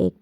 1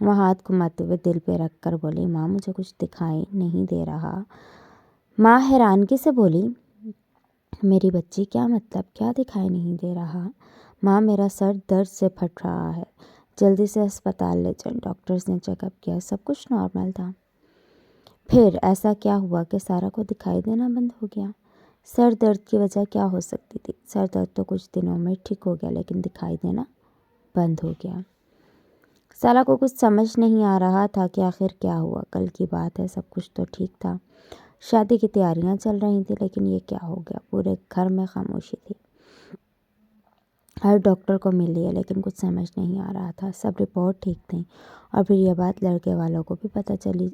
وہ ہاتھ گھماتے ہوئے دل پہ رکھ کر بولی، ماں مجھے کچھ دکھائی نہیں دے رہا۔ ماں حیرانگی سے بولی، میری بچی کیا مطلب، کیا دکھائی نہیں دے رہا؟ ماں میرا سر درد سے پھٹ رہا ہے، جلدی سے ہسپتال لے چل۔ ڈاکٹرز نے چیک اپ کیا، سب کچھ نارمل تھا۔ پھر ایسا کیا ہوا کہ سارا کو دکھائی دینا بند ہو گیا؟ سر درد کی وجہ کیا ہو سکتی تھی؟ سر درد تو کچھ دنوں میں ٹھیک ہو گیا، لیکن دکھائی دینا بند ہو گیا۔ سارا کو کچھ سمجھ نہیں آ رہا تھا کہ آخر کیا ہوا۔ کل کی بات ہے، سب کچھ تو ٹھیک تھا، شادی کی تیاریاں چل رہی تھیں، لیکن یہ کیا ہو گیا؟ پورے گھر میں خاموشی تھی۔ ہر ڈاکٹر کو مل لیا، لیکن کچھ سمجھ نہیں آ رہا تھا۔ سب رپورٹ ٹھیک تھیں، اور پھر یہ بات لڑکے والوں کو بھی پتہ چلی،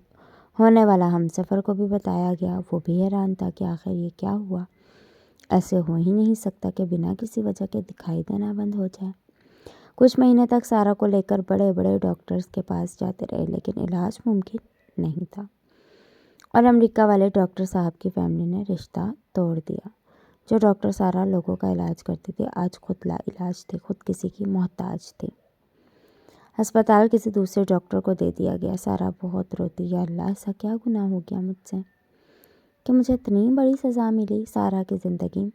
ہونے والا ہم سفر کو بھی بتایا گیا۔ وہ بھی حیران تھا کہ آخر یہ کیا ہوا؟ ایسے ہو ہی نہیں سکتا کہ بنا کسی وجہ کے دکھائی دینا بند ہو جائے۔ کچھ مہینے تک سارا کو لے کر بڑے بڑے ڈاکٹرز کے پاس جاتے رہے، لیکن علاج ممکن نہیں تھا، اور امریکہ والے ڈاکٹر صاحب کی فیملی نے رشتہ توڑ دیا۔ جو ڈاکٹر سارا لوگوں کا علاج کرتی تھی، آج خود لا علاج تھی، خود کسی کی محتاج تھی۔ ہسپتال کسی دوسرے ڈاکٹر کو دے دیا گیا۔ سارا بہت روتی، یا اللہ ایسا کیا گناہ ہو گیا مجھ سے کہ مجھے اتنی بڑی سزا ملی؟ سارا کی زندگی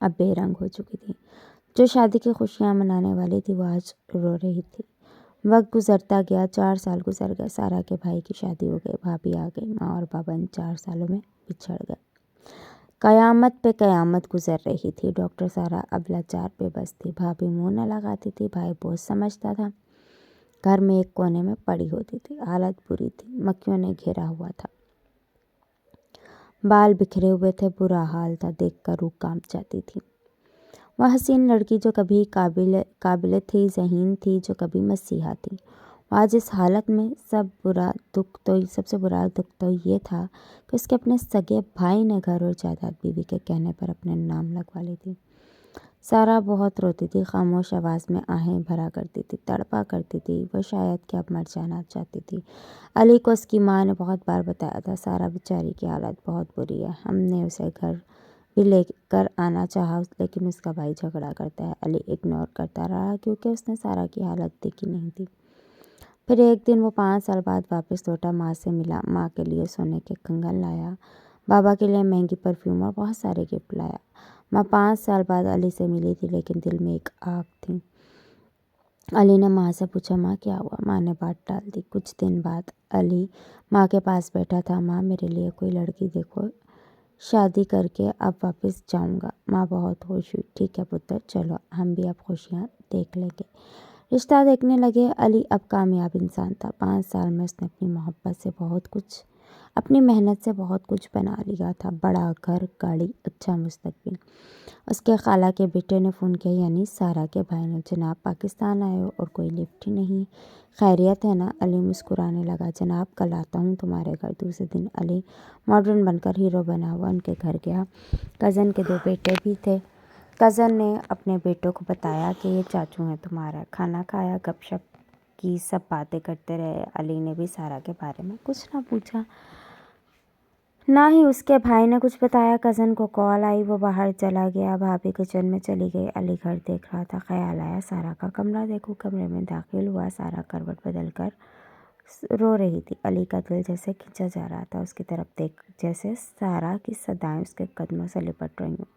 اب بے رنگ ہو چکی تھی۔ جو شادی کی خوشیاں منانے والی تھی، وہ آج رو رہی تھی۔ وقت گزرتا گیا، 4 سال گزر گئے۔ سارا کے بھائی کی شادی ہو گئی، بھابھی آ گئی، ماں اور بابا ان 4 سالوں میں بچھڑ گئے۔ قیامت پہ قیامت گزر رہی تھی۔ ڈاکٹر سارا اب لاچار بے بس تھی۔ بھابھی منہ نہ لگاتی تھی، بھائی بوجھ سمجھتا تھا، گھر میں ایک کونے میں پڑی ہوتی تھی۔ حالت بری تھی، مکھیوں نے گھیرا ہوا تھا، بال بکھرے ہوئے تھے، برا حال تھا، دیکھ کر روح کانپ جاتی تھی۔ وہ حسین لڑکی جو کبھی قابل تھی، ذہین تھی، جو کبھی مسیحا تھی، وہ آج اس حالت میں۔ سب سے برا دکھ تو یہ تھا کہ اس کے اپنے سگے بھائی نے گھر اور جائیداد بیوی کے کہنے پر اپنے نام لگوا لی تھی۔ سارا بہت روتی تھی، خاموش آواز میں آہیں بھرا کرتی تھی، تڑپا کرتی تھی۔ وہ شاید کہ اب مر جانا چاہتی تھی۔ علی کو اس کی ماں نے بہت بار بتایا تھا، سارا بیچاری کی حالت بہت بری ہے، ہم نے اسے گھر بھی لے کر آنا چاہا، لیکن اس کا بھائی جھگڑا کرتا ہے۔ علی اگنور کرتا رہا، کیونکہ اس نے سارا کی حالت دیکھی نہیں تھی۔ پھر ایک دن وہ 5 سال بعد واپس لوٹا، ماں سے ملا، ماں کے لیے سونے کے کنگن لایا، بابا کے لیے مہنگی پرفیوم اور بہت سارے گفٹ لایا۔ ماں 5 سال بعد علی سے ملی تھی، لیکن دل میں ایک آگ تھی۔ علی نے ماں سے پوچھا، ماں کیا ہوا؟ ماں نے بات ٹال دی۔ کچھ دن بعد علی ماں کے پاس بیٹھا تھا، ماں میرے لیے کوئی لڑکی دیکھو، شادی کر کے اب واپس جاؤں گا۔ ماں بہت خوش ہوئی، ٹھیک ہے پتر، چلو ہم بھی اب خوشیاں دیکھ لیں گے۔ رشتہ دیکھنے لگے۔ علی اب کامیاب انسان تھا۔ 5 سال میں اس نے اپنی محبت سے بہت کچھ، اپنی محنت سے بہت کچھ بنا لیا تھا، بڑا گھر، گاڑی، اچھا مستقبل۔ اس کے خالہ کے بیٹے نے فون کیا، یعنی سارا کے بھائی نے، جناب پاکستان آئے ہو اور کوئی لفٹ ہی نہیں، خیریت ہے نا؟ علی مسکرانے لگا، جناب کل آتا ہوں تمہارے گھر۔ دوسرے دن علی ماڈرن بن کر ہیرو بنا ہوا ان کے گھر گیا۔ کزن کے 2 بیٹے بھی تھے۔ کزن نے اپنے بیٹوں کو بتایا کہ یہ چاچو ہیں تمہارا۔ کھانا کھایا، گپ شپ کی، سب باتیں کرتے رہے۔ علی نے بھی سارا کے بارے میں کچھ نہ پوچھا، نہ ہی اس کے بھائی نے کچھ بتایا۔ کزن کو کال آئی، وہ باہر چلا گیا، بھابھی کچن میں چلی گئی۔ علی گھر دیکھ رہا تھا، خیال آیا سارا کا کمرہ دیکھوں۔ کمرے میں داخل ہوا، سارا کروٹ بدل کر رو رہی تھی۔ علی کا دل جیسے کھینچا جا رہا تھا اس کی طرف دیکھ، جیسے سارا کی صدائیں اس کے قدموں سے لپٹ رہی ہوں۔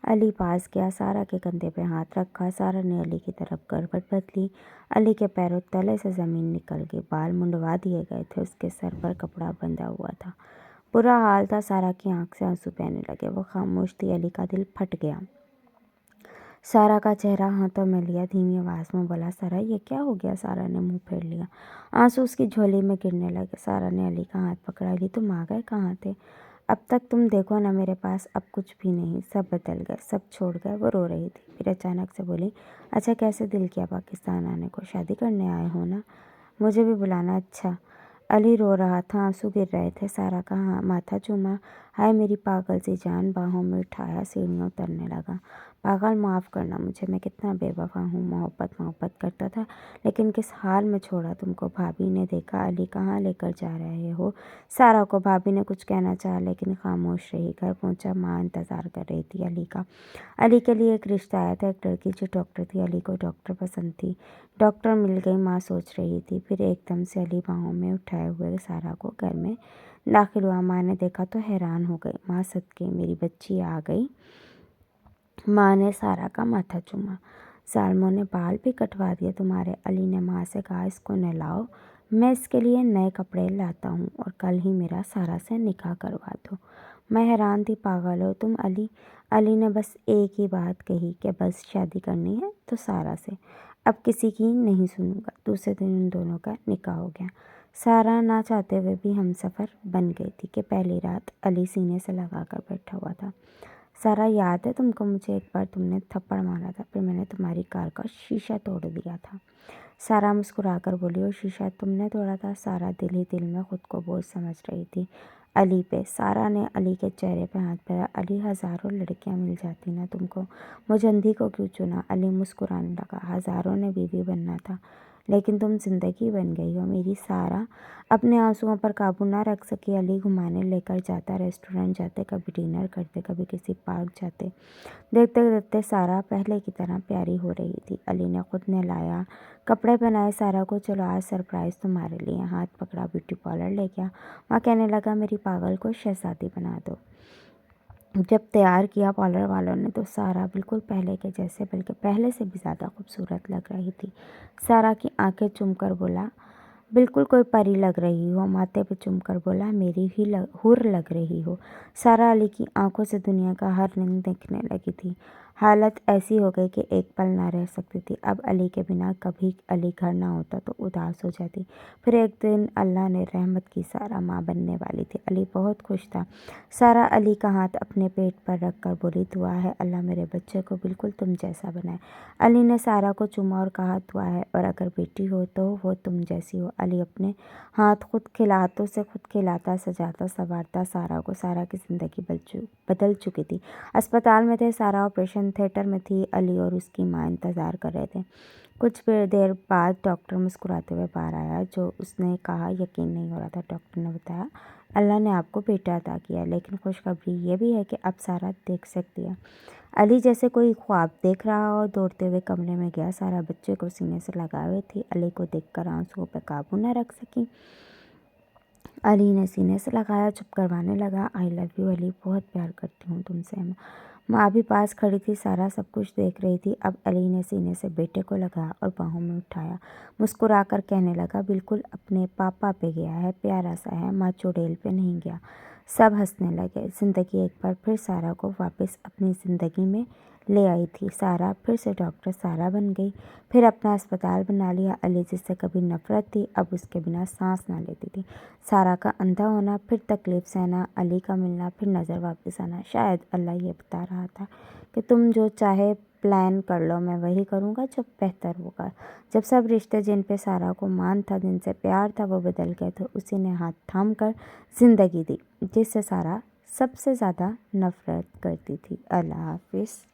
علی پاس گیا، سارا کے کندھے پہ ہاتھ رکھا۔ سارا نے علی کی طرف کروٹ بدلی۔ علی کے پیروں تلے سے زمین نکل گئی، بال منڈوا دیے گئے تھے، اس کے سر پر کپڑا بندھا ہوا تھا، برا حال تھا۔ سارا کی آنکھ سے آنسو بہنے لگے، وہ خاموش تھی۔ علی کا دل پھٹ گیا۔ سارا کا چہرہ ہاتھوں میں لیا، دھیمی آواز میں بولا، سارا یہ کیا ہو گیا؟ سارا نے منہ پھیر لیا، آنسو اس کی جھولی میں گرنے لگے۔ سارا نے علی کا ہاتھ پکڑا، علی تم آ گئے، کہاں تھے؟ اب تک تم دیکھو نا میرے پاس اب کچھ بھی نہیں، سب بدل گئے، سب چھوڑ گئے۔ وہ رو رہی تھی، پھر اچانک سے بولی، اچھا کیسے دل کیا پاکستان آنے کو؟ شادی کرنے آئے ہو نا؟ مجھے بھی بلانا۔ اچھا۔ علی رو رہا تھا، آنسو گر رہے تھے۔ سارا کا ماتھا چوما، ہائے میری پاگل سی جان، باہوں میں اٹھایا، سیڑھیاں اترنے لگا۔ پاگل معاف کرنا مجھے، میں کتنا بے وفا ہوں، محبت کرتا تھا لیکن کس حال میں چھوڑا تم کو۔ بھابھی نے دیکھا علی کہاں لے کر جا رہے ہو سارا کو۔ بھابھی نے کچھ کہنا چاہا لیکن خاموش رہی۔ گھر پہنچا، ماں انتظار کر رہی تھی علی کا۔ علی کے لیے ایک رشتہ آیا تھا، ایک لڑکی جو ڈاکٹر تھی۔ علی کو ڈاکٹر پسند تھی، ڈاکٹر مل گئی، ماں سوچ رہی تھی۔ پھر ایک دم سے علی باہوں میں اٹھائے ہوئے سارا کو گھر میں داخل ہوا۔ ماں نے دیکھا تو حیران ہو گئی، ماں صدقے میری بچی آ گئی۔ ماں نے سارا کا ماتھا چوما۔ ظالموں نے بال بھی کٹوا دیے تمہارے۔ علی نے ماں سے کہا اس کو نہلاؤ، میں اس کے لیے نئے کپڑے لاتا ہوں اور کل ہی میرا سارا سے نکاح کروا دو۔ میں حیران تھی، پاگل ہو تم علی؟ علی نے بس ایک ہی بات کہی کہ بس شادی کرنی ہے تو سارا سے، اب کسی کی نہیں سنوں گا۔ دوسرے دن ان دونوں کا نکاح ہو گیا۔ سارا نہ چاہتے ہوئے بھی ہم سفر بن گئی تھی کہ پہلی رات علی سینے سے لگا کر بیٹھا ہوا تھا۔ سارا یاد ہے تم کو؟ مجھے ایک بار تم نے تھپڑ مارا تھا، پھر میں نے تمہاری کار کا شیشہ توڑ دیا تھا۔ سارا مسکرا کر بولی، اور شیشہ تم نے توڑا تھا؟ سارا دل ہی دل میں خود کو بوجھ سمجھ رہی تھی علی پہ۔ سارا نے علی کے چہرے پہ ہاتھ پھیرا۔ علی ہزاروں لڑکیاں مل جاتی نا تم کو، مجھ اندھی کو کیوں چنا؟ علی مسکرانے لگا، ہزاروں نے بیوی بننا تھا لیکن تم زندگی بن گئی ہو میری۔ سارا اپنے آنسوؤں پر قابو نہ رکھ سکی۔ علی گھمانے لے کر جاتا، ریسٹورنٹ جاتے، کبھی ڈنر کرتے، کبھی کسی پارک جاتے۔ دیکھتے دیکھتے سارا پہلے کی طرح پیاری ہو رہی تھی۔ علی نے خود نہلایا، کپڑے پہنائے سارا کو۔ چلو آج سرپرائز تمہارے لیے، ہاتھ پکڑا، بیوٹی پارلر لے گیا۔ وہاں کہنے لگا میری پاگل کو شہزادی بنا دو۔ جب تیار کیا پارلر والوں نے تو سارا بالکل پہلے کے جیسے، بلکہ پہلے سے بھی زیادہ خوبصورت لگ رہی تھی۔ سارا کی آنکھیں چوم کر بولا، بالکل کوئی پری لگ رہی ہو۔ ماتھے پہ چوم کر بولا، میری ہی حور لگ رہی ہو۔ سارا علی کی آنکھوں سے دنیا کا ہر رنگ دیکھنے لگی تھی۔ حالت ایسی ہو گئی کہ ایک پل نہ رہ سکتی تھی۔ اب علی کے بنا کبھی علی گھر نہ ہوتا تو اداس ہو جاتی۔ پھر ایک دن اللہ نے رحمت کی، سارا ماں بننے والی تھی۔ علی بہت خوش تھا۔ سارا علی کا ہاتھ اپنے پیٹ پر رکھ کر بولی، دعا ہے اللہ میرے بچے کو بالکل تم جیسا بنائے۔ علی نے سارا کو چوما اور کہا، دعا ہے اور اگر بیٹی ہو تو وہ تم جیسی ہو۔ علی اپنے ہاتھوں سے خود کھلاتا، سجاتا، سنوارتا سارا کو۔ سارا کی زندگی بدل چکی تھی۔ اسپتال میں تھے سارا، آپریشن تھیٹر میں تھی علی اور اس کی ماں انتظار کر رہے تھے۔ کچھ دیر بعد ڈاکٹر مسکراتے ہوئے باہر آیا۔ جو اس نے کہا یقین نہیں ہو رہا تھا۔ ڈاکٹر نے بتایا، اللہ نے آپ کو بیٹا عطا کیا ہے، لیکن خوشخبری یہ بھی ہے کہ اب سارا دیکھ سکتی ہے۔ علی جیسے کوئی خواب دیکھ رہا ہو دوڑتے ہوئے کمرے میں گیا۔ سارا بچے کو سینے سے لگائے ہوئے تھی۔ علی کو دیکھ کر آنسوؤں پہ قابو نہ رکھ سکی۔ علی نے سینے سے لگایا، چپ کروانے لگا، آئی لو یو علی، بہت پیار کرتی ہوں تم سے۔ ماں بھی پاس کھڑی تھی۔ سارا سب کچھ دیکھ رہی تھی۔ اب علی نے سینے سے بیٹے کو لگایا اور باہوں میں اٹھایا، مسکرا کر کہنے لگا، بالکل اپنے پاپا پہ گیا ہے، پیارا سا ہے، ماں چڑیل پہ نہیں گیا۔ سب ہنسنے لگے۔ زندگی ایک بار پھر سارا کو واپس اپنی زندگی میں لے آئی تھی۔ سارا پھر سے ڈاکٹر سارا بن گئی، پھر اپنا اسپتال بنا لیا۔ علی جس سے کبھی نفرت تھی اب اس کے بنا سانس نہ لیتی تھی۔ سارا کا اندھا ہونا، پھر تکلیف سہنا، علی کا ملنا، پھر نظر واپس آنا۔ شاید اللہ یہ بتا رہا تھا کہ تم جو چاہے پلان کر لو، میں وہی کروں گا جو بہتر ہوگا۔ جب سب رشتے جن پہ سارا کو مان تھا، جن سے پیار تھا، وہ بدل گئے تو اسی نے ہاتھ تھام کر زندگی دی جس سے سارا سب سے زیادہ نفرت کرتی تھی۔ اللہ حافظ۔